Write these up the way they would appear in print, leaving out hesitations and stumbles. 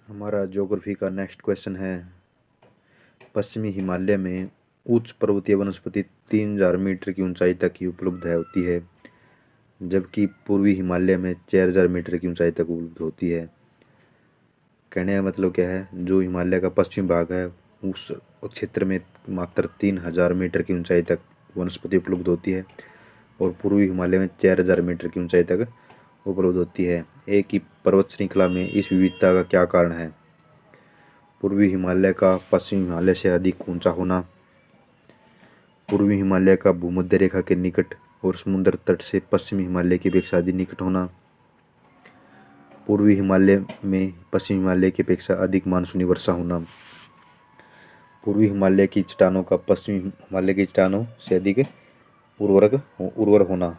हमारा ज्योग्राफी का next question है। पश्चिमी हिमालय में उच्च पर्वतीय वनस्पति 3000 मीटर की ऊंचाई तक ही उपलब्ध होती है, जबकि पूर्वी हिमालय में 4000 मीटर की ऊंचाई तक उपलब्ध होती है। कहने का मतलब क्या है, जो हिमालय का पश्चिमी भाग है उस क्षेत्र में मात्र 3000 मीटर की ऊंचाई तक वनस्पति उपलब्ध होती है और पूर्वी हिमालय में 4000 मीटर की ऊंचाई तक उपलब्ध होती है। एक ही पर्वत श्रृंखला में इस विविधता का क्या कारण है? पूर्वी हिमालय का पश्चिमी हिमालय से अधिक ऊंचा होना, पूर्वी हिमालय का भूमध्य रेखा के निकट और समुद्र तट से पश्चिमी हिमालय की अपेक्षा अधिक निकट होना, पूर्वी हिमालय में पश्चिमी हिमालय की अपेक्षा अधिक मानसूनी वर्षा होना, पूर्वी हिमालय की चट्टानों का पश्चिमी हिमालय की चट्टानों से अधिक उर्वर होना।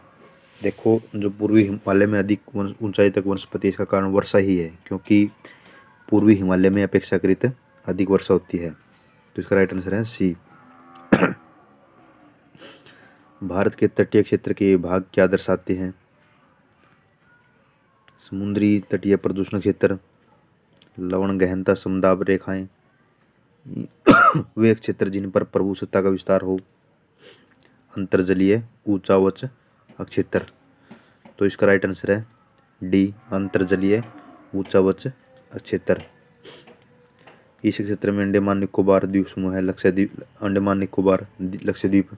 देखो, जो पूर्वी हिमालय में अधिक ऊंचाई तक वनस्पति, इसका कारण वर्षा ही है, क्योंकि पूर्वी हिमालय में अपेक्षाकृत अधिक वर्षा होती है। तो इसका राइट आंसर है सी। भारत के तटीय क्षेत्र के भाग क्या दर्शाते हैं? समुद्री तटीय प्रदूषण क्षेत्र, लवण गहनता समदाब रेखाएं, वे क्षेत्र जिन पर प्रभुसत्ता का विस्तार हो, अंतर्जलीय ऊंचावच क्षेत्र। तो इसका राइट आंसर है डी, अंतर्जलीय ऊंचावच क्षेत्र। इस क्षेत्र में अंडमान निकोबार द्वीप समूह है, लक्षद्वीप, अंडमान निकोबार लक्षद्वीप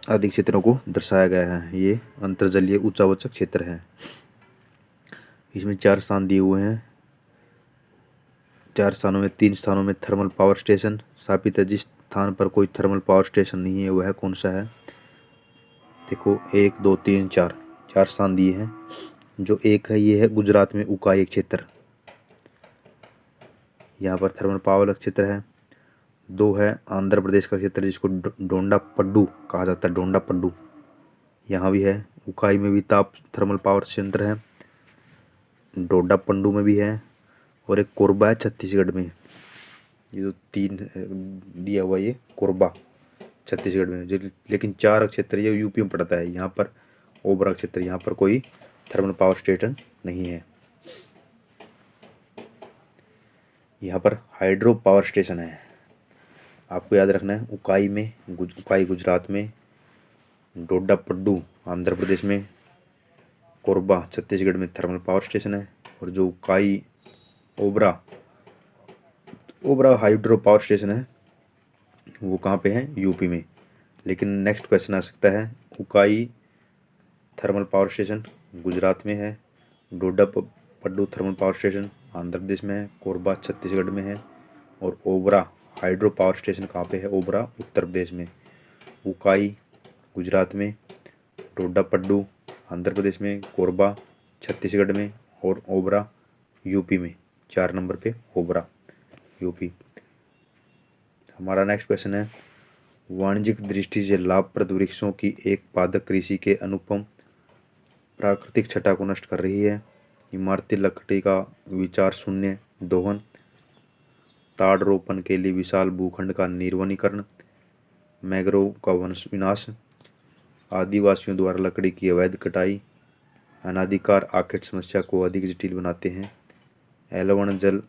आदि क्षेत्रों को दर्शाया गया है। ये अंतर्जलीय ऊंचावच क्षेत्र है। इसमें 4 स्थान दिए हुए हैं। 4 स्थानों में 3 स्थानों में थर्मल पावर स्टेशन स्थापित है। जिस स्थान पर कोई थर्मल पावर स्टेशन नहीं है वह कौन सा है? देखो, 1 2 3 4 4 स्थान दिए हैं। जो एक है, ये है गुजरात में उकाई क्षेत्र, यहाँ पर थर्मल पावर क्षेत्र है। 2 है आंध्र प्रदेश का क्षेत्र, जिसको डोंडा पड्डू कहा जाता है, डोंडा पड्डू, यहाँ भी है। उकाई में भी ताप थर्मल पावर संयंत्र है, डोडा पंडू में भी है, और एक कोरबा है छत्तीसगढ़ में। ये जो 3 दिया हुआ, ये कोरबा छत्तीसगढ़ में, जो लेकिन 4 क्षेत्र ये यूपी में पड़ता है। यहाँ पर ओबरा क्षेत्र, यहाँ पर कोई थर्मल पावर स्टेशन नहीं है। यहाँ पर हाइड्रो पावर स्टेशन है, आपको याद रखना है। उकाई में, उकाई गुजरात में, डोडा पड्डू आंध्र प्रदेश में, कोरबा छत्तीसगढ़ में थर्मल पावर स्टेशन है। और जो Ukai Obra hydro power station है, वो कहाँ पे है? यूपी में। लेकिन नेक्स्ट क्वेश्चन आ सकता है, Ukai thermal power station Gujarat में है, डोडा पड्डू thermal power station Andhra Pradesh में है, कोरबा छत्तीसगढ़ में है, और ओबरा हाइड्रो पावर स्टेशन कहाँ पे है? ओबरा उत्तर प्रदेश में। उकाई गुजरात में, डोडा पड्डू आंध्र प्रदेश में, कोरबा छत्तीसगढ़ में, और ओबरा यूपी में। 4 नंबर पे ओबरा यूपी। हमारा नेक्स्ट क्वेश्चन है, वाणिज्यिक दृष्टि से लाभप्रद वृक्षों की एक पादप कृषि के अनुपम प्राकृतिक छटा को नष्ट कर रही है। इमारती लकड़ी का विचार शून्य दोहन, ताड़ रोपण के लिए विशाल भूखंड का निर्वनीकरण, मैंग्रोव का वंश विनाश, आदिवासियों द्वारा लकड़ी की अवैध कटाई, अनाधिकार आखेट समस्या को अधिक जटिल बनाते हैं। एलवण जल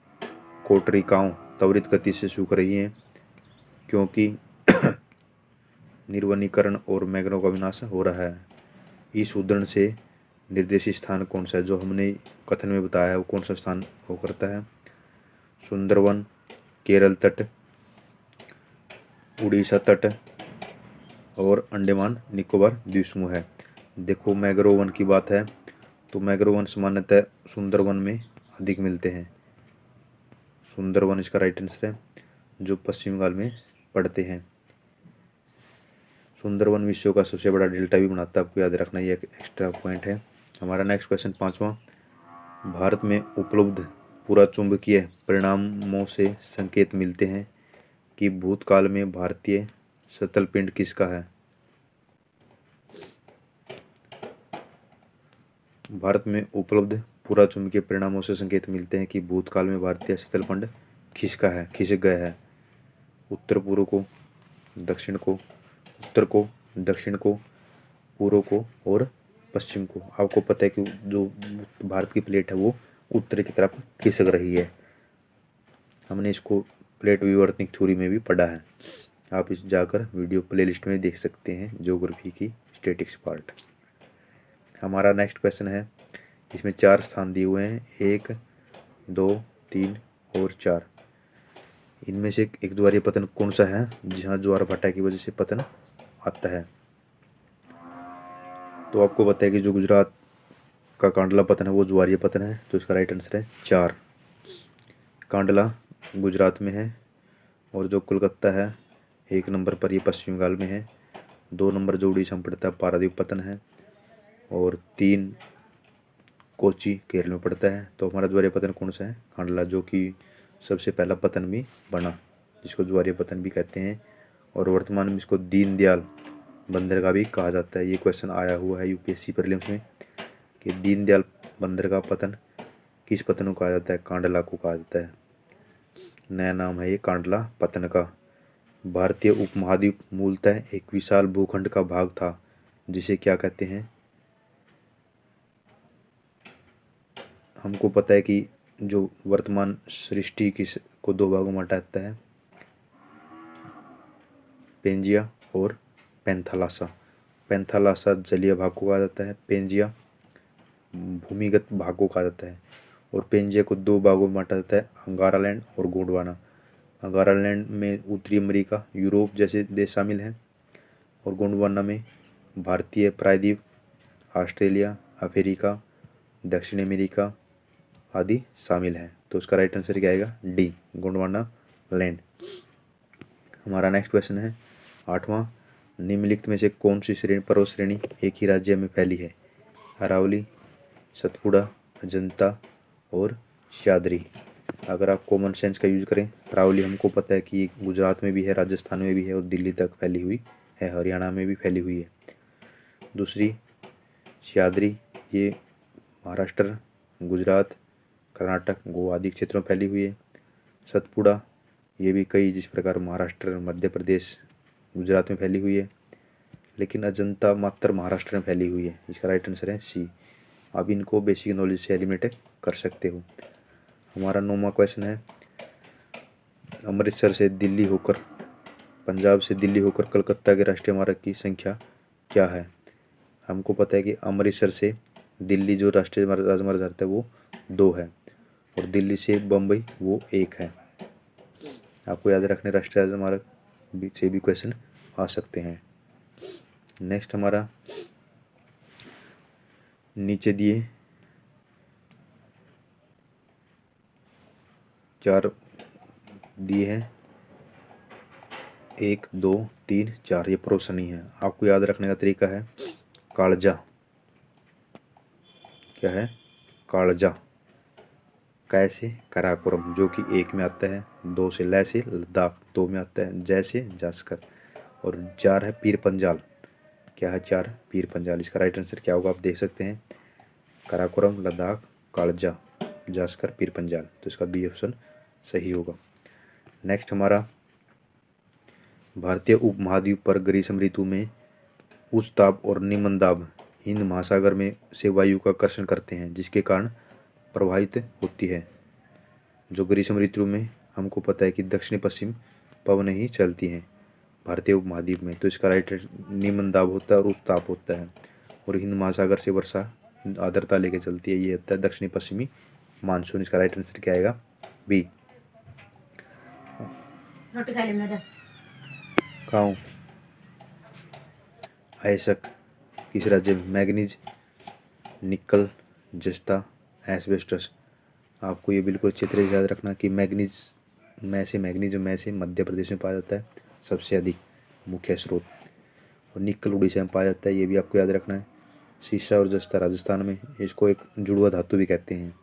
कोटरिकाओं त्वरित गति से सूख रही हैं क्योंकि निर्वनीकरण और मैंग्रोव का विनाश हो रहा है। इस उदाहरण से निर्देशित स्थान कौन सा है? जो हमने कथन में बताया है वो कौन सा स्थान हो करता है? सुंदरवन, केरल तट, उड़ीसा तट, और अंडमान निकोबार द्वीप समूह है। देखो, मैंग्रोव वन की बात है तो मैंग्रोव वन सामान्यतः सुंदरवन में अधिक मिलते हैं। सुंदरवन इसका राइट आंसर है, जो पश्चिम बंगाल में पड़ते हैं। सुंदरवन विश्व का सबसे बड़ा डेल्टा भी बनाता है, आपको याद रखना, ये एक एक्स्ट्रा पॉइंट है। हमारा नेक्स्ट क्वेश्चन 5वां, भारत में उपलब्ध पूरा चुंबकीय परिणामों से संकेत मिलते हैं कि भूतकाल में भारतीय सतल पिंड किसका है? भारत में उपलब्ध पूरा चुंबकीय परिणामों से संकेत मिलते हैं कि भूतकाल में भारतीय सतल पिंड किसका है, खिसक गया है। उत्तर पूर्व को, दक्षिण को, उत्तर को, दक्षिण को, पूर्व को, और पश्चिम को। आपको पता है कि जो भारत की प्लेट है वो उत्तर की तरफ खिसक रही है। हमने इसको प्लेट विवर्तनिक थ्योरी में भी पढ़ा है। आप इस जाकर वीडियो प्लेलिस्ट में देख सकते हैं, ज्योग्राफी की स्टैटिक्स पार्ट। हमारा नेक्स्ट क्वेश्चन है, इसमें 4 स्थान दिए हुए हैं, 1, 2, 3 और 4। इनमें से एक ज्वारीय पतन कौन सा है जहाँ ज्वार भाटा की वजह से पतन आता है? तो आपको पता है कि जो गुजरात का कांडला पतन है वो ज्वारीय पतन है, तो इसका राइट आंसर है 4। कांडला गुजरात में है, और जो कोलकाता है 1 नंबर पर, ये पश्चिम बंगाल में है। 2 नंबर जो उड़ीसा में पड़ता है पारादीप पतन है, और 3 कोची केरल में पड़ता है। तो हमारा ज्वारीय पतन कौन सा है? कांडला, जो कि सबसे पहला पतन भी बना, जिसको ज्वारीय पतन भी कहते हैं। और वर्तमान में इसको दीनदयाल बंदरगाह भी कहा जाता है। ये क्वेश्चन आया हुआ है यूपीएससी प्रीलिम्स में कि दीनदयाल बंदरगाह पतन किस पतन को कहा जाता है? कांडला को कहा जाता है। नया नाम है ये कांडला पतन का। भारतीय उपमहाद्वीप मूलतः एक विशाल भूखंड का भाग था, जिसे क्या कहते हैं? हमको पता है कि जो वर्तमान सृष्टि को 2 भागों में बांटा है, पेंजिया और पैंथालासा। पैंथालासा जलीय भाग को कहा जाता है, पेंजिया भूमिगत भाग को कहा जाता है। और पेंजिया को 2 भागों में बांटा जाता है, अंगारालैंड और गोंडवाना। अंगारालैंड में उत्तरी अमेरिका, यूरोप जैसे देश शामिल हैं, और गोंडवाना में भारतीय प्रायद्वीप, ऑस्ट्रेलिया, अफ्रीका, दक्षिण अमेरिका आदि शामिल हैं। तो उसका राइट आंसर क्या आएगा? D, Gondwana land. हमारा नेक्स्ट क्वेश्चन है 8वां, निम्नलिखित में से कौन सी पर्वत श्रेणी एक ही राज्य में फैली है? अरावली, सतपुड़ा, अजंता और सह्याद्री। अगर आप कॉमन सेंस का यूज करें, अरावली हमको पता है कि गुजरात में भी है, राजस्थान में भी है, और दिल्ली तक फैली हुई है, हरियाणा में भी फैली हुई है। दूसरी सह्याद्री, ये महाराष्ट्र, गुजरात, कर्नाटक, गोवा आदि क्षेत्रों में फैली हुई है। सतपुड़ा, ये भी कई, जिस प्रकार महाराष्ट्र, मध्य प्रदेश, गुजरात में फैली हुई है। लेकिन अजंता मात्र महाराष्ट्र में फैली हुई है। इसका राइट आंसर है सी। आप इनको बेसिक नॉलेज से एलिमिनेट कर सकते हो। हमारा 9वां क्वेश्चन है, अमृतसर से दिल्ली होकर, पंजाब से दिल्ली होकर कलकत्ता के राष्ट्रीय मार्ग की संख्या क्या है? हमको पता है कि अमृतसर से दिल्ली जो राष्ट्रीय राजमार्ग जाता है वो 2 है, और दिल्ली से बम्बई वो 1 है। आपको याद रखने राष्ट्रीय राजमार्ग से भी क्वेश्चन आ सकते हैं। नेक्स्ट हमारा नीचे दिए 4 दिए हैं, 1, 2, 3, 4, ये प्रोसनी है। आपको याद रखने का तरीका है, कालजा, क्या है? कालजा। कैसे? कराकोरम, जो कि 1 में आता है। 2 से लय से लद्दाख, 2 में आता है। जय से जास्कर, और 4 है पीर पंजाल। क्या है? 4 पीर पंजाल। इसका राइट आंसर क्या होगा? आप देख सकते हैं, कराकोरम, लद्दाख, कालजा, जास्कर, पीर पंजाल। तो इसका बी ऑप्शन सही होगा। नेक्स्ट हमारा, भारतीय उपमहाद्वीप पर ग्रीष्म ऋतु में उच्च दाब और निम्न दाब हिंद महासागर में से वायु का आकर्षण करते हैं, जिसके कारण प्रभावित होती है। जो ग्रीष्म ऋतु में हमको पता है कि दक्षिण पश्चिम पवन ही चलती हैं भारतीय उपमहाद्वीप में। तो इसका राइट निम्न दाब होता है और उच्च दाब होता है, और हिंद महासागर से वर्षा आर्द्रता लेके चलती है। ये होता है दक्षिणी पश्चिमी मानसून। इसका राइट आंसर क्या आएगा? बी। खाऊं अयस्क किस राज्य में? मैग्नीज, निकल, जस्ता, एस्बेस्टस। आपको ये बिल्कुल अच्छी तरह से याद रखना कि मैग्नीज में से मध्य प्रदेश में पाया जाता है सबसे अधिक मुख्य स्रोत, और निकल उड़ीसा में पाया जाता है, ये भी आपको याद रखना है। शीशा और जस्ता राजस्थान में, इसको एक जुड़वा धातु भी कहते हैं,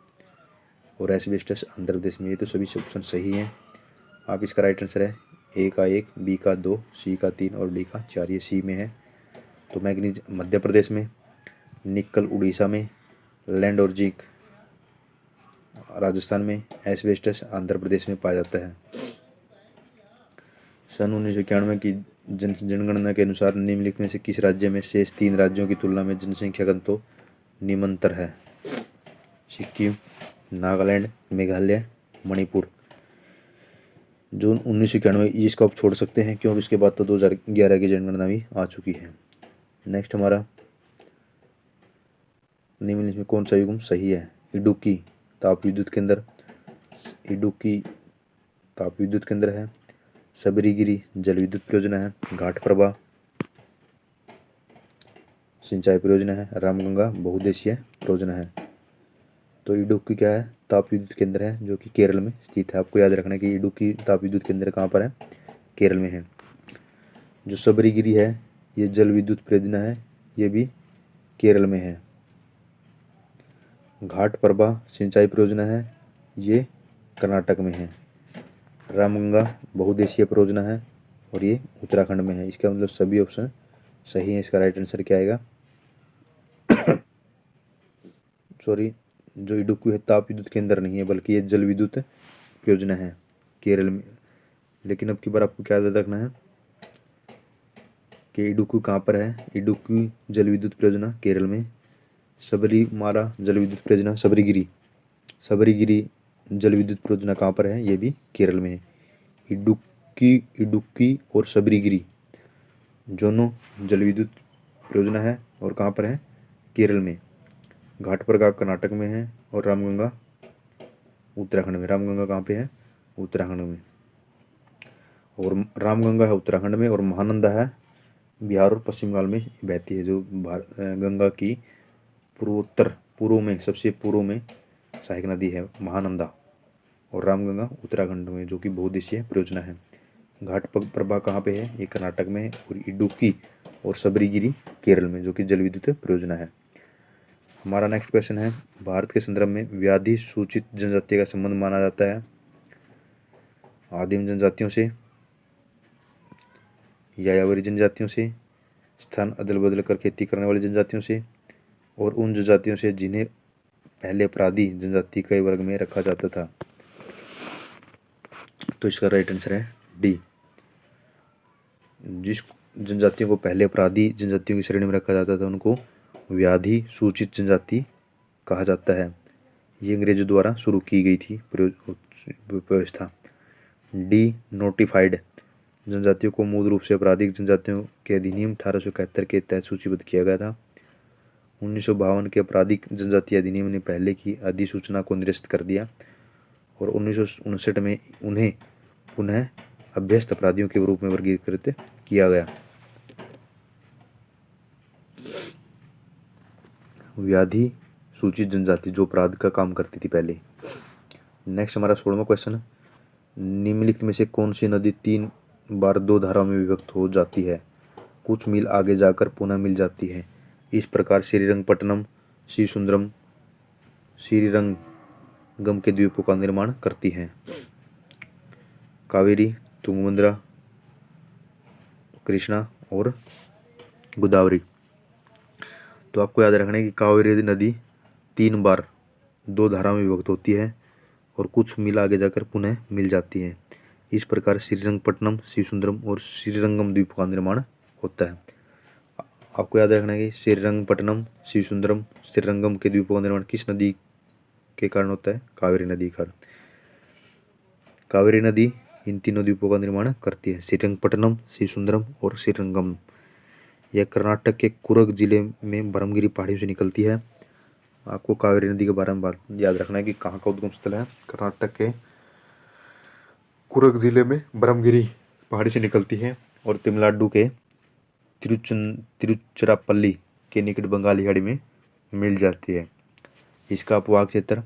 और एस्बेस्टस आंध्र प्रदेश में। ये तो सभी ऑप्शन सही हैं। आप इसका राइट आंसर है ए का 1, बी का 2, सी का 3 और डी का 4, ये सी में है। तो मैग्नीज मध्य प्रदेश में, निकल उड़ीसा में, लैंड और जिंक राजस्थान में, एस्बेस्टस आंध्र प्रदेश में पाया जाता है। सन 1991 की जनगणना के अनुसार निम्नलिखित में से किस राज्य में शेष 3 राज्यों की तुलना में जनसंख्या घनत्व निम्नतर है? सिक्किम, नागालैंड, मेघालय, मणिपुर। जून 1991 इसको आप छोड़ सकते हैं क्योंकि इसके बाद तो 2011 की जनगणना भी आ चुकी है। नेक्स्ट हमारा, निम्नलिखित में कौन सा युग्म सही है? इडुक्की ताप विद्युत केंद्र, इडुक्की ताप विद्युत केंद्र है, सबरीगिरी जल विद्युत परियोजना है, घाटप्रभा सिंचाई परियोजना है, रामगंगा बहुउद्देशीय परियोजना है। तो इडुक्की क्या है? ताप विद्युत केंद्र है जो कि केरल में स्थित है। आपको याद रखना है कि इडुक्की ताप विद्युत केंद्र कहाँ पर है? केरल में है। जो सबरीगिरी है ये जल विद्युत परियोजना है, ये भी केरल में है। घाटप्रभा सिंचाई परियोजना है, ये कर्नाटक में है। रामगंगा बहुउद्देशीय परियोजना है और ये उत्तराखंड में है। इसका मतलब सभी ऑप्शन सही है। इसका राइट आंसर क्या आएगा? सॉरी, जो इडुक्की है ताप विद्युत केंद्र नहीं है बल्कि ये जल विद्युत परियोजना है केरल में। लेकिन अब की बार आपको क्या याद रखना है कि इडुक्की कहाँ पर है? इडुक्की जल विद्युत परियोजना केरल में। सबरीमाला जल विद्युत परियोजना सबरीगिरी जल विद्युत परियोजना कहाँ पर है? ये भी केरल में है। इडुक्की और सबरीगिरी दोनों जल विद्युत परियोजना है और कहाँ पर है? केरल में। घाटप्रभा कर्नाटक में है और रामगंगा उत्तराखंड में। रामगंगा कहाँ पे है? उत्तराखंड में। और रामगंगा है उत्तराखंड में और महानंदा है बिहार और पश्चिम बंगाल में बहती है। जो गंगा की पूर्व में सबसे पूर्व में सहायक नदी है महानंदा, और रामगंगा उत्तराखंड में जो कि बहुउद्देशीय परियोजना है। घाटप्रभा कहाँ पे है? ये कर्नाटक में है। और इडुक्की और सबरीगिरी केरल में जो कि जल विद्युत परियोजना है। हमारा नेक्स्ट क्वेश्चन है, भारत के संदर्भ में व्याधि सूचित जनजाति का संबंध माना जाता है आदिम जनजातियों से, यायावरी जनजातियों से, स्थान अदल बदल कर खेती करने वाली जनजातियों से, और उन जनजातियों से जिन्हें पहले अपराधी जनजाति के वर्ग में रखा जाता था। तो इसका राइट आंसर है डी। जिस जनजातियों को पहले अपराधी जनजातियों की श्रेणी में रखा जाता था उनको व्याधि सूचित जनजाति कहा जाता है। ये अंग्रेजों द्वारा शुरू की गई थी व्यवस्था। डी नोटिफाइड जनजातियों को मूल रूप से आपराधिक जनजातियों के अधिनियम 1871 के तहत सूचीबद्ध किया गया था। 1952 के आपराधिक जनजाति अधिनियम ने पहले की अधिसूचना को निरस्त कर दिया और 1959 में उन्हें पुनः अभ्यस्त अपराधियों के रूप में वर्गीकृत किया गया। व्याधि सूचित जनजाति जो अपराध का काम करती थी पहले। नेक्स्ट हमारा 16वां क्वेश्चन, निम्नलिखित में से कौन सी नदी 3 बार 2 धाराओं में विभक्त हो जाती है? कुछ मील आगे जाकर पुनः मिल जाती है। इस प्रकार श्रीरंगपट्टनम श्रीरंगम के द्वीपों का निर्माण करती है। कावेरी, तुंगभद्रा, कृष्णा और गोदावरी। तो आपको याद रखना है कि कावेरी नदी 3 बार 2 धाराओं में विभक्त होती है और कुछ मील आगे जाकर पुनः मिल जाती है। इस प्रकार श्रीरंगपट्टनम, शिवसुंदरम और श्रीरंगम द्वीपों का निर्माण होता है। आपको याद रखना है कि श्रीरंगपट्टनम, शिवसुंदरम, श्रीरंगम के द्वीपों का निर्माण किस नदी के कारण होता है? कावेरी नदी का। कावेरी नदी इन तीनों द्वीपों का निर्माण करती है, श्रीरंगपट्टनम, शिवसुंदरम और श्रीरंगम। यह कर्नाटक के कुर्ग जिले में ब्रह्मगिरी पहाड़ियों से निकलती है। आपको कावेरी नदी के बारे में बात याद रखना है कि कहाँ का उद्गम स्थल है? कर्नाटक के कुर्ग जिले में ब्रह्मगिरी पहाड़ी से निकलती है और तमिलनाडु के तिरुचिरापल्ली के निकट बंगाली खाड़ी में मिल जाती है। इसका अपवाह क्षेत्र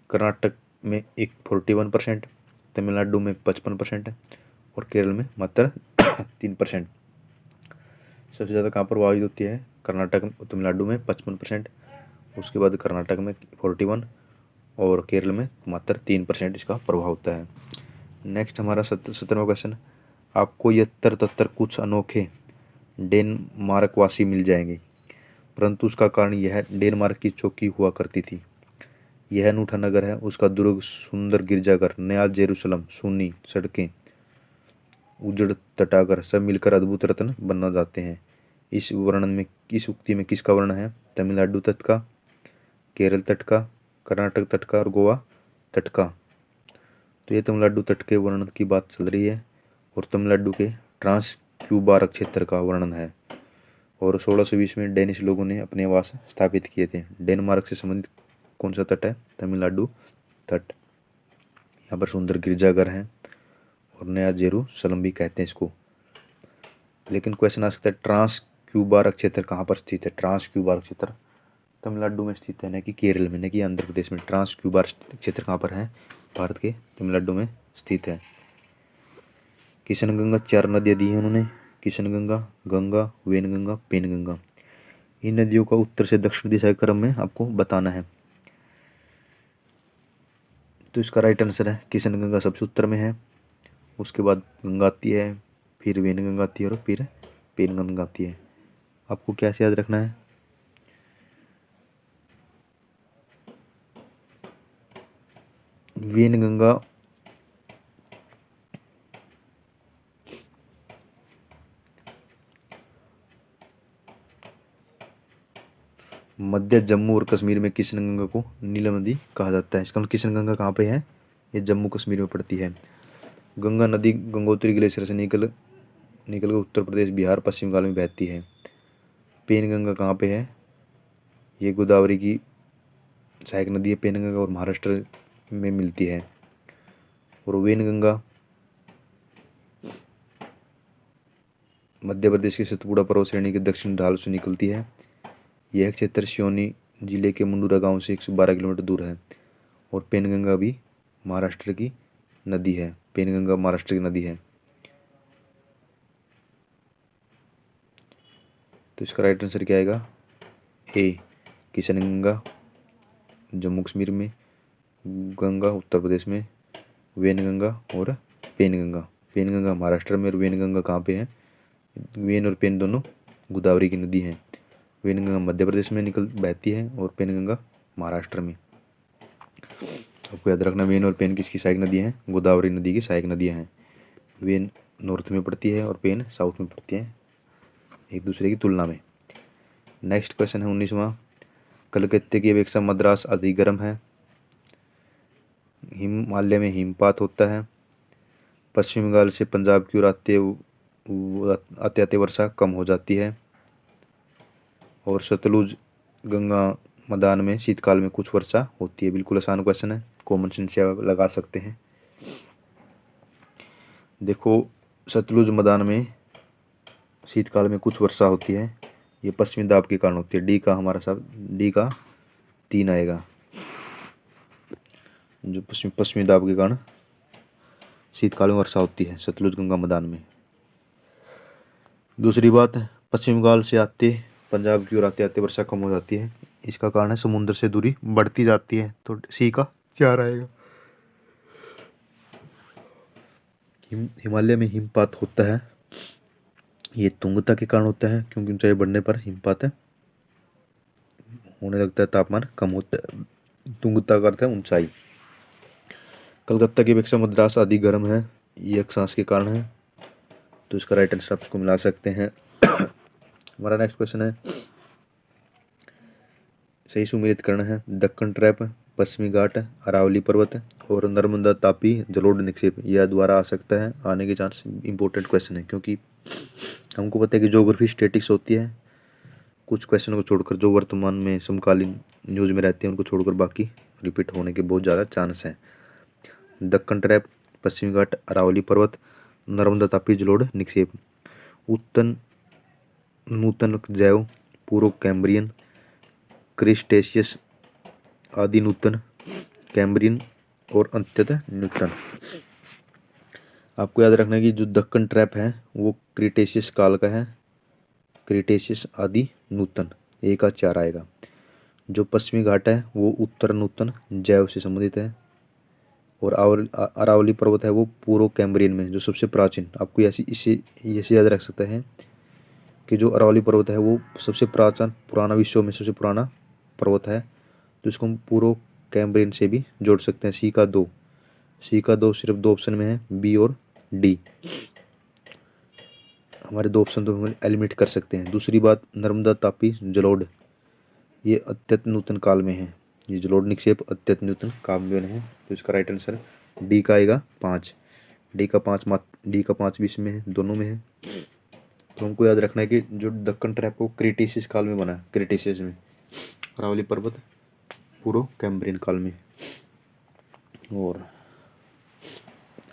कर्नाटक में 41%, तमिलनाडु में 55% और केरल में मात्र 3%। सबसे ज़्यादा कहाँ पर प्रभावित होती है? कर्नाटक, तमिलनाडु में 55%, उसके बाद कर्नाटक में 41 और केरल में मात्र 3% इसका प्रभाव होता है। नेक्स्ट हमारा 17वां क्वेश्चन, आपको यत्र कुछ अनोखे डेनमार्कवासी मिल जाएंगे, परंतु उसका कारण यह डेनमार्क की चौकी हुआ करती थी। यह अनूठा नगर है, उसका दुर्ग, सुंदर गिरजाघर, नया जेरूसलम, सुन्नी सड़कें उजड़ तटाकर सब मिलकर अद्भुत रत्न बनना जाते हैं। इस वर्णन में, इस उक्ति में किसका वर्णन है? तमिलनाडु तट का, केरल तट का, कर्नाटक तट का और गोवा तट का। तो ये तमिलनाडु तट के वर्णन की बात चल रही है और तमिलनाडु के ट्रांस क्यूबार क्षेत्र का वर्णन है। और 1620 में डेनिश लोगों ने अपने आवास स्थापित किए थे। डेनमार्क से संबंधित कौन सा तट है? तमिलनाडु तट। यहाँ पर सुंदर गिरजाघर हैं और नया जेरूसलम भी कहते हैं इसको। लेकिन क्वेश्चन आ सकता है ट्रांस क्यूबार क्षेत्र कहाँ पर स्थित है? ट्रांस क्यूबार क्षेत्र तमिलनाडु में स्थित है, न कि केरल में, न कि आंध्र प्रदेश में। ट्रांस क्यूबार क्षेत्र कहाँ पर है? भारत के तमिलनाडु में स्थित है। किशनगंगा 4 नदियाँ दी हैं उन्होंने, किशनगंगा, गंगा, वेनगंगा, पेनगंगा। इन नदियों का उत्तर से दक्षिण दिशा के क्रम में आपको बताना है। तो इसका राइट आंसर है किशनगंगा सबसे उत्तर में है, उसके बाद गंगा आती है, फिर वेनगंगा आती है और फिर पेनगंगा आती है। आपको क्या याद रखना है? वेनगंगा मध्य जम्मू और कश्मीर में किशनगंगा को नीलम नदी कहा जाता है। इसका मतलब किशनगंगा कहाँ पे है? ये जम्मू कश्मीर में पड़ती है। गंगा नदी गंगोत्री ग्लेशियर से निकल कर उत्तर प्रदेश, बिहार, पश्चिम बंगाल में बहती है। पेनगंगा कहाँ पे है? ये गोदावरी की सहायक नदी है पेनगंगा और महाराष्ट्र में मिलती है। और वेनगंगा मध्य प्रदेश की सतपुड़ा पर्वत श्रेणी के दक्षिण ढाल से निकलती है। यह क्षेत्र सिवनी जिले के मुंडूरा गांव से 112 किलोमीटर दूर है। और पेनगंगा भी महाराष्ट्र की नदी है। पेनगंगा महाराष्ट्र की नदी है। तो इसका राइट आंसर क्या आएगा? ए, किशनगंगा जम्मू कश्मीर में, गंगा उत्तर प्रदेश में, वेनगंगा और पेनगंगा। पेनगंगा महाराष्ट्र में और वेनगंगा कहाँ पे है? वेन और पेन दोनों गोदावरी की नदी हैं। वेनगंगा मध्य प्रदेश में निकल बहती है और पेनगंगा महाराष्ट्र में। आपको याद रखना वेन और पेन किसकी सहायक नदियाँ हैं? गोदावरी नदी की सहायक नदियाँ हैं। वेन नॉर्थ में पड़ती है और पेन साउथ में पड़ती है एक दूसरे की तुलना में। नेक्स्ट क्वेश्चन है 19वां। कलकत्ते की अपेक्षा मद्रास अधिक गर्म है। हिमालय में हिमपात होता है। पश्चिम बंगाल से पंजाब की ओर आते आते वर्षा कम हो जाती है। और सतलुज गंगा मैदान में शीतकाल में कुछ वर्षा होती है। बिल्कुल आसान क्वेश्चन है, कॉमन सेंस से आप लगा सकते हैं। देखो, सतलुज मैदान में शीतकाल में कुछ वर्षा होती है। ये पश्चिमी दाब के कारण होती है। डी का हमारा सब डी का 3 आएगा, जो पश्चिमी दाब के कारण शीतकाल में वर्षा होती है सतलुज गंगा मैदान में। दूसरी बात, पश्चिम बंगाल से आते पंजाब की ओर आते आते वर्षा कम हो जाती है। इसका कारण है समुद्र से दूरी बढ़ती जाती है। तो सी का 4 आएगा। हिमालय में हिमपात होता है, ये तुंगता के कारण होता है, क्योंकि ऊंचाई बढ़ने पर हिमपात होने लगता है, तापमान कम होता है। तुंगता का अर्थ है ऊंचाई। कलकत्ता की अपेक्षा मद्रास अधिक गर्म है, ये अक्षांश के कारण है। तो इसका राइट आंसर आप इसको मिला सकते हैं। हमारा नेक्स्ट क्वेश्चन है, सही सुमेलित करना है। दक्कन ट्रैप, पश्चिमी घाट, अरावली पर्वत और नर्मदा तापी जलोढ़ निक्षेप, यह द्वारा आ सकता है। आने के चांस इंपॉर्टेंट क्वेश्चन है, क्योंकि हमको पता है कि ज्योग्राफी स्टैटिक्स होती है। कुछ क्वेश्चन को छोड़कर जो वर्तमान में समकालीन न्यूज़ में रहते हैं उनको छोड़कर बाकी रिपीट होने के बहुत ज़्यादा चांस हैं। दक्कन ट्रैप, पश्चिमी घाट, अरावली पर्वत, नर्मदा तापी जलोढ़ निक्षेप। उत्तन नूतन जैव, पूर्व कैम्ब्रियन, क्रिस्टेशियस, आदि नूतन, कैम्ब्रियन और अंत्यतः न्यूटन। आपको याद रखना है कि जो दक्कन ट्रैप है वो क्रिटेशियस काल का है। क्रिटेशियस, आदि नूतन, ए का 4 आएगा। जो पश्चिमी घाट है वो उत्तर नूतन जैव से संबंधित है। और अरावली पर्वत है वो पूर्व कैम्ब्रियन में, जो सबसे प्राचीन। आपको ऐसे याद रख सकते हैं कि जो अरावली पर्वत है वो सबसे पुराना विश्व में सबसे पुराना पर्वत है। तो इसको हम पूर्व कैम्ब्रियन से भी जोड़ सकते हैं। सी का 2 सिर्फ 2 ऑप्शन में है, बी और डी। हमारे दो ऑप्शन तो हम एलिमिनेट कर सकते हैं। दूसरी बात, नर्मदा तापी जलोढ़, ये अत्यंत नूतन काल में है। ये जलोढ़ निक्षेप अत्यंत नूतन काल में है। तो इसका राइट आंसर डी का आएगा 5। डी का 5 भी इसमें है, दोनों में है। तो हमको याद रखना है कि जो दक्कन ट्रैप वो क्रिटेशियस काल में बना, क्रिटेशियस में, अरावली पर्वत पूर्व कैम्ब्रियन काल में। और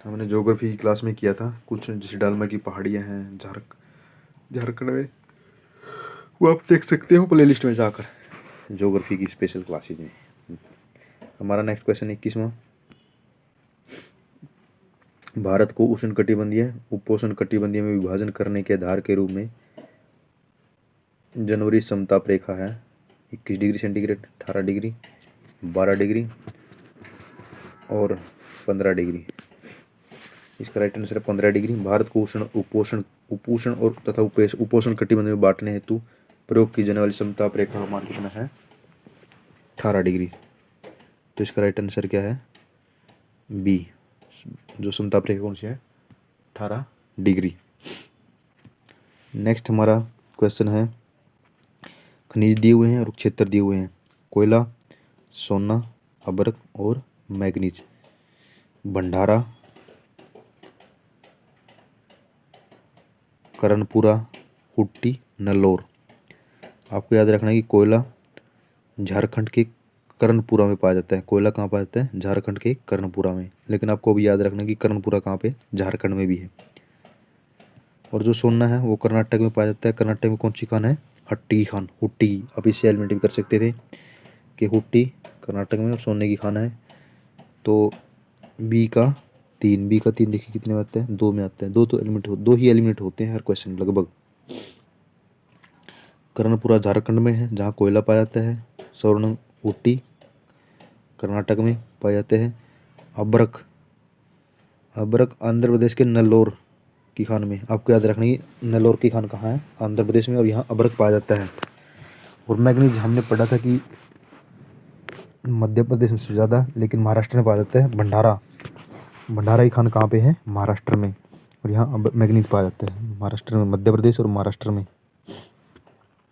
हमने ज्योग्राफी की क्लास में किया था कुछ, जैसे डालमा की पहाड़ियाँ हैं झारखंड में, वो आप देख सकते हो प्लेलिस्ट में जाकर, ज्योग्राफी की स्पेशल क्लासेज में। हमारा नेक्स्ट क्वेश्चन 21वां, भारत को उष्णकटिबंधीय उपोष्णकटिबंधीय में विभाजन करने के आधार के रूप में जनवरी समताप रेखा है 21 डिग्री सेंटीग्रेड, 18 डिग्री, 12 डिग्री और 15 डिग्री। इसका राइट आंसर है 15 डिग्री। भारत को उपोषण और तथा उपोषण कटिबंध में बांटने हेतु प्रयोग की जाने वाली समताप रेखा का मान कितना है? 18 डिग्री। तो इसका राइट आंसर क्या है? बी। जो समताप रेखा कौन सी है? 18 डिग्री। नेक्स्ट हमारा क्वेश्चन है, खनिज दिए हुए हैं और क्षेत्र दिए हुए हैं, कोयला, सोना, अभ्रक और मैग्नीज। भंडारा, कर्णपुरा, हुट्टी, नल्लोर। आपको याद रखना है कि कोयला झारखंड के कर्णपुरा में पाया जाता है। कोयला कहाँ पाया जाता है? झारखंड के कर्णपुरा में। लेकिन आपको भी याद रखना है कि कर्णपुरा कहाँ पे? झारखंड में भी है। और जो सोना है वो कर्नाटक में पाया जाता है। कर्नाटक में कौन सी खान है? हट्टी खान, हुट्टी। आप इससे एलिमेंट भी कर सकते थे कि हुट्टी कर्नाटक में और सोने की खान है। तो बी का 3 देखिए कितने में आता है? 2 में आता है। दो ही एलिमेंट होते हैं हर क्वेश्चन लगभग। कर्णपुरा झारखंड में है जहाँ कोयला पाया जाता है। स्वर्ण हुट्टी कर्नाटक में पाए जाते हैं। अभ्रक आंध्र प्रदेश के नल्लोर की खान में। आपको याद रखना है नल्लोर की खान कहाँ है? आंध्र प्रदेश में, और यहाँ अभ्रक पाया जाता है। और मैग्नीज हमने पढ़ा था कि मध्य प्रदेश में सबसे ज़्यादा, लेकिन महाराष्ट्र में पाया जाता है। भंडारा की खान कहाँ पे है? महाराष्ट्र में। और यहाँ मैग्नीज पाया जाता है महाराष्ट्र में, मध्य प्रदेश और महाराष्ट्र में।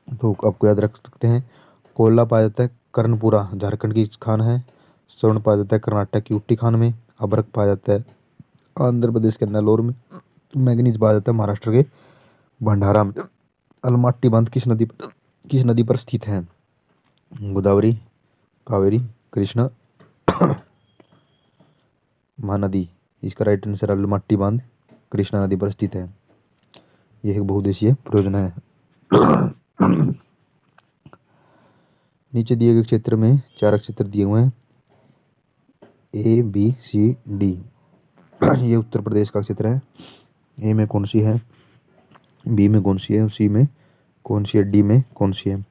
तो आपको याद रख सकते हैं, कोयला पाया जाता है कर्णपुरा झारखंड की खान है। स्वर्ण पाया जाता है कर्नाटक की हुट्टी खान में। अभ्रक पाया जाता है आंध्र प्रदेश के नल्लोर में। मैग्नीज पाया जाता है महाराष्ट्र के भंडारा में। अलमाटी बांध किस नदी पर स्थित है? गोदावरी, कावेरी, कृष्णा, महानदी। इसका राइट आंसर अलमाटी बांध कृष्णा नदी पर स्थित है। यह एक बहुउद्देशीय परियोजना है। नीचे दिए गए क्षेत्र में 4 क्षेत्र दिए हुए हैं, A, B, C, D। ये उत्तर प्रदेश का क्षेत्र है। ए में कौन सी है, बी में कौन सी है, सी में कौन सी है, डी में कौन सी है?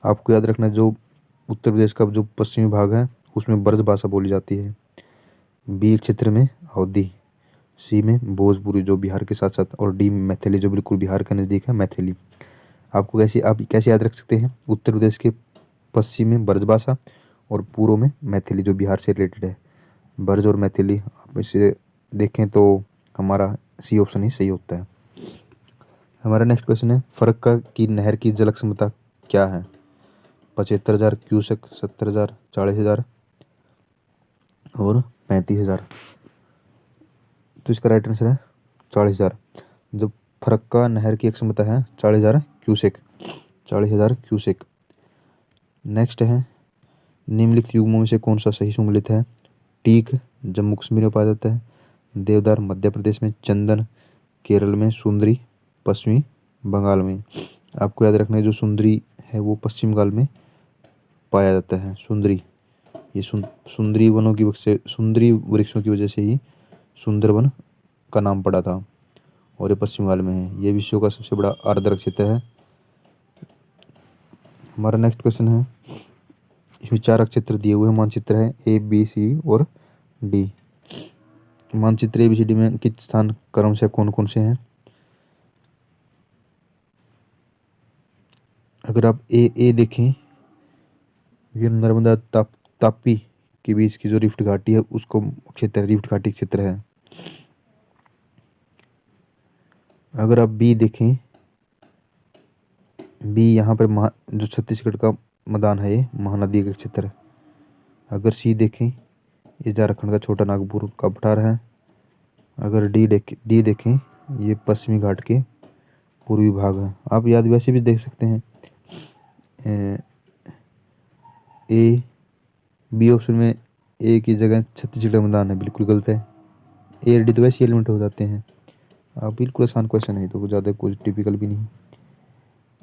आपको याद रखना, जो उत्तर प्रदेश का जो पश्चिमी भाग है उसमें ब्रज भाषा बोली जाती है। बी क्षेत्र में अवधी, सी में भोजपुरी जो बिहार के साथ साथ, और डी में मैथिली जो बिल्कुल बिहार के नज़दीक है, मैथिली। आप कैसे याद रख सकते हैं? उत्तर प्रदेश के पश्चिम में ब्रजभाषा और पूर्व में मैथिली जो बिहार से रिलेटेड है। ब्रज और मैथिली, आप इसे देखें तो हमारा सी ऑप्शन ही सही होता है। हमारा नेक्स्ट क्वेश्चन है, फरक्का की नहर की जल क्षमता क्या है? 75,000 क्यूसेक, 70,000, 40,000 और 35,000। तो इसका राइट आंसर है 40,000। जो फरक्का नहर की क्षमता है 40,000 क्यूसेक, 40,000 क्यूसेक। नेक्स्ट है, निम्नलिखित युग्मों में से कौन सा सही सम्मिलित है? टीक जम्मू कश्मीर में पाया जाता है। देवदार मध्य प्रदेश में। चंदन केरल में। सुंदरी पश्चिमी बंगाल में। आपको याद रखना है, जो सुंदरी है वो पश्चिम बंगाल में पाया जाता है। सुंदरी, ये सुंदरी वृक्षों की वजह से ही सुंदरवन का नाम पड़ा था, और ये पश्चिम बंगाल में है। ये विश्व का सबसे बड़ा आर्द्र क्षेत्र है। हमारा नेक्स्ट क्वेश्चन है, इसमें 4 क्षेत्र दिए हुए हैं। मानचित्र है A, B, C और D। मानचित्र ABCD में किस स्थान क्रम से कौन कौन से हैं? अगर आप ए देखें, ये नर्मदा तापी के बीच की जो रिफ्ट घाटी है उसको क्षेत्र, रिफ्ट घाटी क्षेत्र है। अगर आप बी देखें, बी यहाँ पर जो छत्तीसगढ़ का मैदान है ये महानदी का क्षेत्र है। अगर सी देखें, ये झारखंड का छोटा नागपुर का पठार है। अगर डी देखें, ये पश्चिमी घाट के पूर्वी भाग है। आप याद वैसे भी देख सकते हैं। ए बी ऑप्शन में ए की जगह छत्तीसगढ़ मैदान है, बिल्कुल गलत है। ए और डी तो वैसे एलिमेंट हो जाते हैं। आप बिल्कुल आसान क्वेश्चन है, तो ज़्यादा कुछ टिपिकल भी नहीं।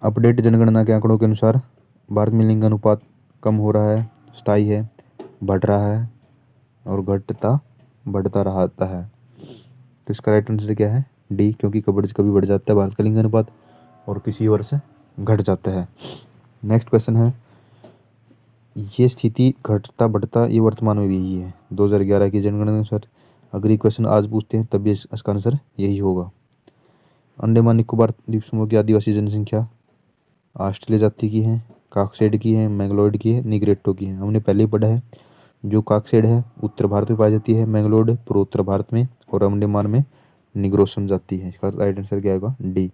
अपडेट जनगणना के आंकड़ों के अनुसार भारत में लिंग अनुपात कम हो रहा है, स्थायी है, बढ़ रहा है और बढ़ता रहता है। तो इसका राइट आंसर क्या है? डी, क्योंकि कभी बढ़ जाता है भारत का लिंग अनुपात और किसी वर्ष घट जाता है। नेक्स्ट क्वेश्चन है, ये स्थिति घटता बढ़ता ये वर्तमान में भी यही है 2011 की जनगणना के अनुसार। अगर ये क्वेश्चन आज पूछते हैं तब भी इसका आंसर यही होगा। अंडमान निकोबार द्वीप समूह की आदिवासी जनसंख्या ऑस्ट्रेलिया जाति की है, काकसेड की है, मैंगलोड की है, निग्रेटो की है। हमने पहले ही पढ़ा है। जो काकसेड है उत्तर भारत में पाई जाती है, मैंगलोड पूर्वोत्तर भारत में और अंडमान में निग्रोसम जाति है। इसका राइट आंसर क्या होगा? डी।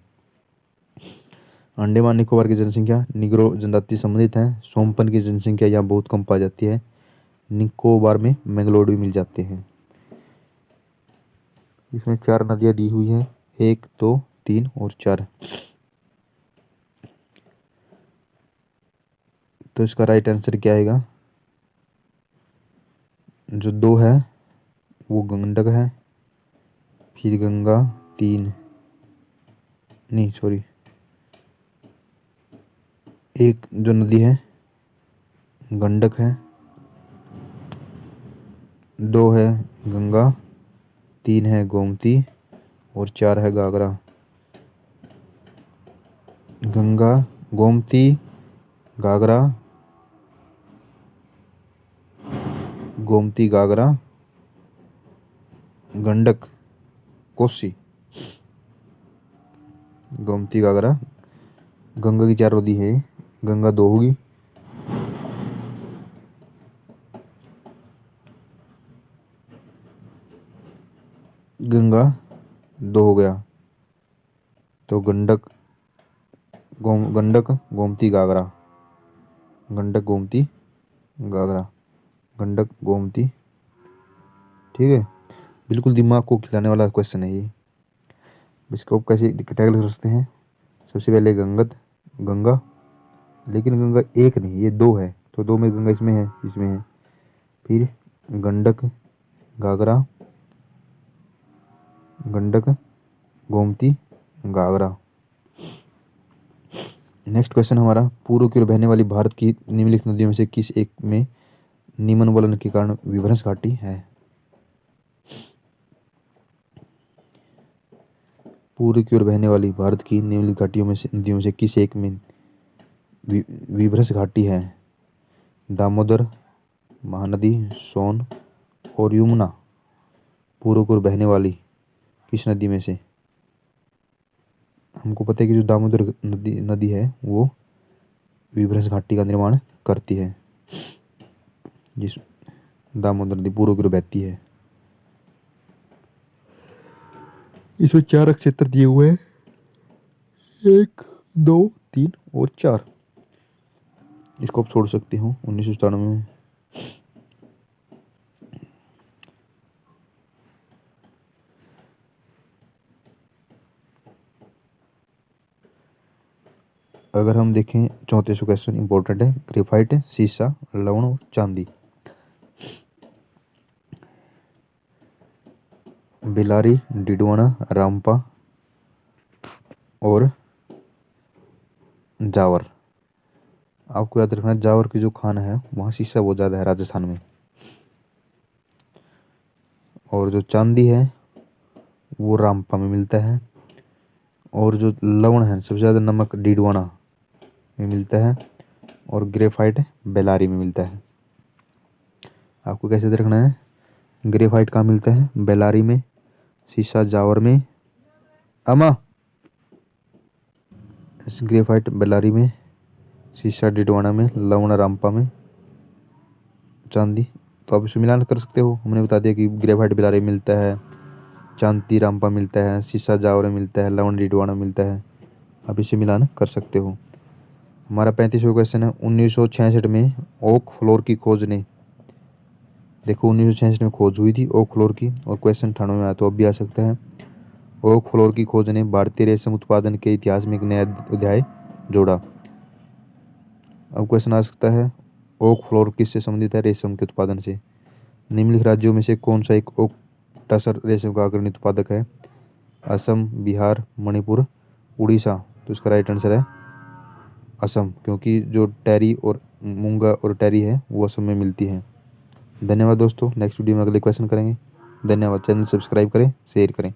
अंडमान निकोबार की जनसंख्या निग्रो जनजाति संबंधित है। सोमपन की जनसंख्या यहाँ बहुत कम पाई जाती है। निकोबार में मैंगलोड भी मिल जाते हैं। इसमें 4 नदियाँ दी हुई हैं, 1, 2, 3 और 4। तो इसका राइट आंसर क्या आएगा? जो 2 है वो गंडक है, फिर गंगा 3, नहीं सॉरी, एक जो नदी है गंडक है, 2 है गंगा, 3 है गोमती और 4 है घाघरा। गंगा, गोमती, घाघरा, गोमती, घाघरा, गंडक, कोसी। गोमती, घाघरा, गंगा की 4 नदी है, गंगा 2 होगी। गंगा 2 हो गया तो गंडक, गोमती, घाघरा, गंडक, गोमती, घाघरा, गंडक, गोमती। ठीक है, बिल्कुल दिमाग को खिलाने वाला क्वेश्चन है ये। इसको आप कैसे टैकल कर सकते हैं? सबसे पहले गंगा, लेकिन गंगा एक नहीं, ये 2 है, तो 2 में गंगा इसमें है। फिर गंडक, घाघरा, गंडक, गोमती, घाघरा। नेक्स्ट क्वेश्चन हमारा, पूर्व की ओर बहने वाली भारत की निम्नलिखित नदियों में से किस एक में निम्न के कारण विभ्रंश घाटी है? पूर्व की ओर बहने वाली भारत की निम्नलिखित नदियों में से किस एक में विभ्रंश घाटी है? दामोदर, महानदी, सोन और यमुना। पूर्व की ओर बहने वाली किस नदी में से? हमको पता है कि जो दामोदर नदी है वो विभ्रंश घाटी का निर्माण करती है, जिस दामोदर नदी पूर्व की ओर बहती है। इसमें 4 क्षेत्र दिए हुए हैं, 1, 2, 3 और 4। इसको आप छोड़ सकते हो 1997 में। अगर हम देखें 34वां क्वेश्चन इंपॉर्टेंट है। ग्रेफाइट, शीशा, लवण और चांदी। बेलारी, डिडवाना, रामपा और जावर। आपको याद रखना है जावर की जो खान है वहाँ शीशा बहुत ज़्यादा है राजस्थान में। और जो चांदी है वो रामपा में मिलता है। और जो लवण है सबसे ज़्यादा नमक डिडवाना में मिलता है। और ग्रेफाइट बेलारी में मिलता है। आपको कैसे याद रखना है? ग्रेफाइट कहाँ मिलता है? बेलारी में, शीशा जावर में। अमा, ग्रेफाइट बेलारी में, शीशा डिडवाना में, लवण रामपा में, चांदी। तो आप इसमें मिलान कर सकते हो। हमने बता दिया कि ग्रेफाइट बेलारी में मिलता है, चांती रामपा मिलता है, सीसा जावरे मिलता है, लवण डिडवाना मिलता है। आप इसे मिलान कर सकते हो। हमारा 35वां क्वेश्चन है, 1966 में ओक फ्लोर की खोज ने, देखो 1966 में खोज हुई थी ओक फ्लोर की, और क्वेश्चन 98 में आया तो अब भी आ सकता है। ओक फ्लोर की खोज ने भारतीय रेशम उत्पादन के इतिहास में एक नया अध्याय जोड़ा। अब क्वेश्चन आ सकता है, ओक फ्लोर किससे संबंधित है? रेशम के उत्पादन से। निम्नलिखित राज्यों में से कौन सा एक ओक टसर रेशम का अग्रणी उत्पादक है? असम, बिहार, मणिपुर, उड़ीसा। तो इसका राइट आंसर है असम, क्योंकि जो टेरी और मूंगा और टेरी है वो असम में मिलती है। धन्यवाद दोस्तों, नेक्स्ट वीडियो में अगले क्वेश्चन करेंगे। धन्यवाद। चैनल सब्सक्राइब करें, शेयर करें।